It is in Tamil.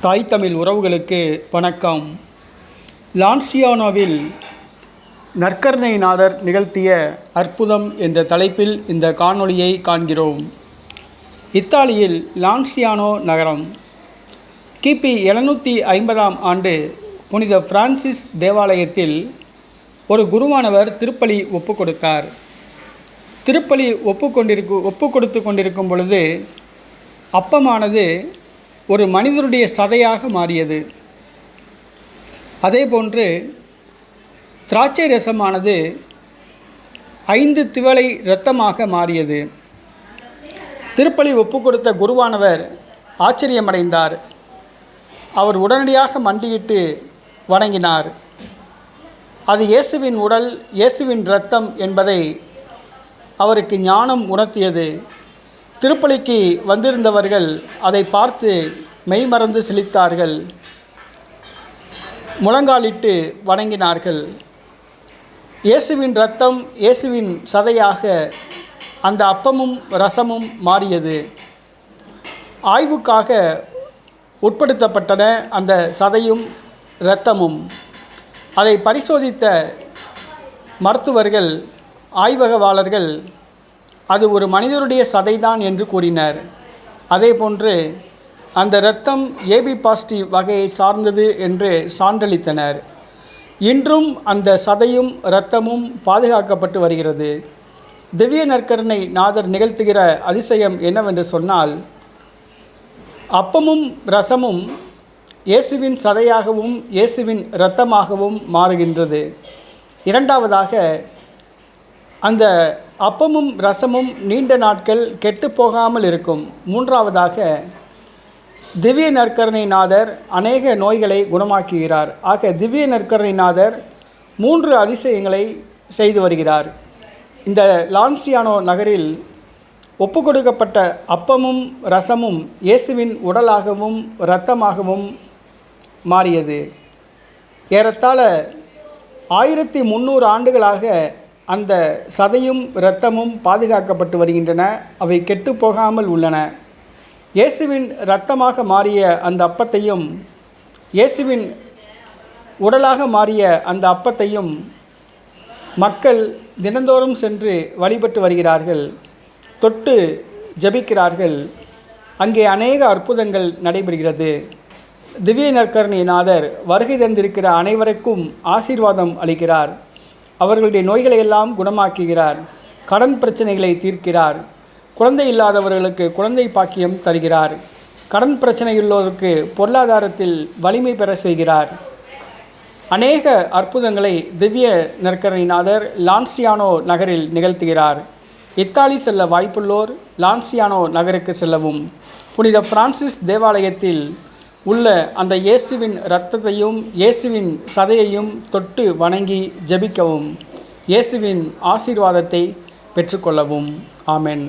தாய் தமிழ் உறவுகளுக்கு வணக்கம். லான்சியானோவில் நற்கருணைநாதர் நிகழ்த்திய அற்புதம் என்ற தலைப்பில் இந்த காணொளியை காண்கிறோம். இத்தாலியில் லான்சியானோ நகரம். கிபி 750 ஆண்டு புனித பிரான்சிஸ் தேவாலயத்தில் ஒரு குருவானவர் திருப்பலி ஒப்பு கொடுத்தார். திருப்பலி ஒப்பு கொடுத்து கொண்டிருக்கும் பொழுது அப்பமானது ஒரு மனிதருடைய சதையாக மாறியது. அதேபோன்று திராட்சை ரசமானது 5 திவலை இரத்தமாக மாறியது. திருப்பலி ஒப்பு கொடுத்த குருவானவர் ஆச்சரியமடைந்தார். அவர் உடனடியாக மண்டியிட்டு வணங்கினார். அது இயேசுவின் உடல், இயேசுவின் இரத்தம் என்பதை அவருக்கு ஞானம் உணர்த்தியது. திருப்பலிக்கு வந்திருந்தவர்கள் அதை பார்த்து மெய்மறந்து சிலித்தார்கள், முழங்காலிட்டு வணங்கினார்கள். இயேசுவின் இரத்தம், இயேசுவின் சதையாக அந்த அப்பமும் ரசமும் மாறியது. ஆய்வுக்காக உட்படுத்தப்பட்டன அந்த சதையும் இரத்தமும். அதை பரிசோதித்த மருத்துவர்கள், ஆய்வகவாளர்கள் அது ஒரு மனிதருடைய சதைதான் என்று கூறினர். அதேபோன்று அந்த இரத்தம் ஏபி பாசிட்டிவ் வகையை சார்ந்தது என்று சான்றளித்தனர். இன்றும் அந்த சதையும் இரத்தமும் பாதுகாக்கப்பட்டு வருகிறது. திவ்ய நற்கருணை நாதர் நிகழ்த்துகிற அதிசயம் என்னவென்று சொன்னால், அப்பமும் ரசமும் இயேசுவின் சதையாகவும் இயேசுவின் இரத்தமாகவும் மாறுகின்றது. இரண்டாவதாக, அந்த அப்பமும் ரசமும் நீண்ட நாட்கள் கெட்டு போகாமல் இருக்கும். மூன்றாவதாக, திவ்ய நற்கருணை நாதர் அநேக நோய்களை குணமாக்குகிறார். ஆக திவ்ய நற்கருணை நாதர் 3 அதிசயங்களை செய்து வருகிறார். இந்த லான்சியானோ நகரில் ஒப்பு கொடுக்கப்பட்ட அப்பமும் ரசமும் இயேசுவின் உடலாகவும் இரத்தமாகவும் மாறியது. ஏறத்தாழ 1300 ஆண்டுகளாக அந்த சதையும் இரத்தமும் பாதுகாக்கப்பட்டு வருகின்றன. அவை கெட்டு போகாமல் உள்ளன. இயேசுவின் இரத்தமாக மாறிய அந்த அப்பத்தையும் இயேசுவின் உடலாக மாறிய அந்த அப்பத்தையும் மக்கள் தினந்தோறும் சென்று வழிபட்டு வருகிறார்கள், தொட்டு ஜெபிக்கிறார்கள். அங்கே அநேக அற்புதங்கள் நடைபெறுகிறது. திவ்ய நற்கருணை நாதர் வருகை தந்திருக்கிற அனைவருக்கும் ஆசீர்வாதம் அளிக்கிறார். அவர்களுடைய நோய்களை எல்லாம் குணமாக்குகிறார். கடன் பிரச்சனைகளை தீர்க்கிறார். குழந்தை இல்லாதவர்களுக்கு குழந்தை பாக்கியம் தருகிறார். கடன் பிரச்சனையுள்ளோருக்கு பொருளாதாரத்தில் வலிமை பெற செய்கிறார். அநேக அற்புதங்களை திவ்ய நற்கருணைநாதர் லான்சியானோ நகரில் நிகழ்த்துகிறார். இத்தாலி செல்ல வாய்ப்புள்ளோர் லான்சியானோ நகருக்கு செல்லவும். புனித பிரான்சிஸ் தேவாலயத்தில் உள்ள அந்த இயேசுவின் இரத்தத்தையும் இயேசுவின் சதையையும் தொட்டு வணங்கி ஜெபிக்கவும், இயேசுவின் ஆசீர்வாதத்தை பெற்றுக்கொள்ளவும். ஆமென்.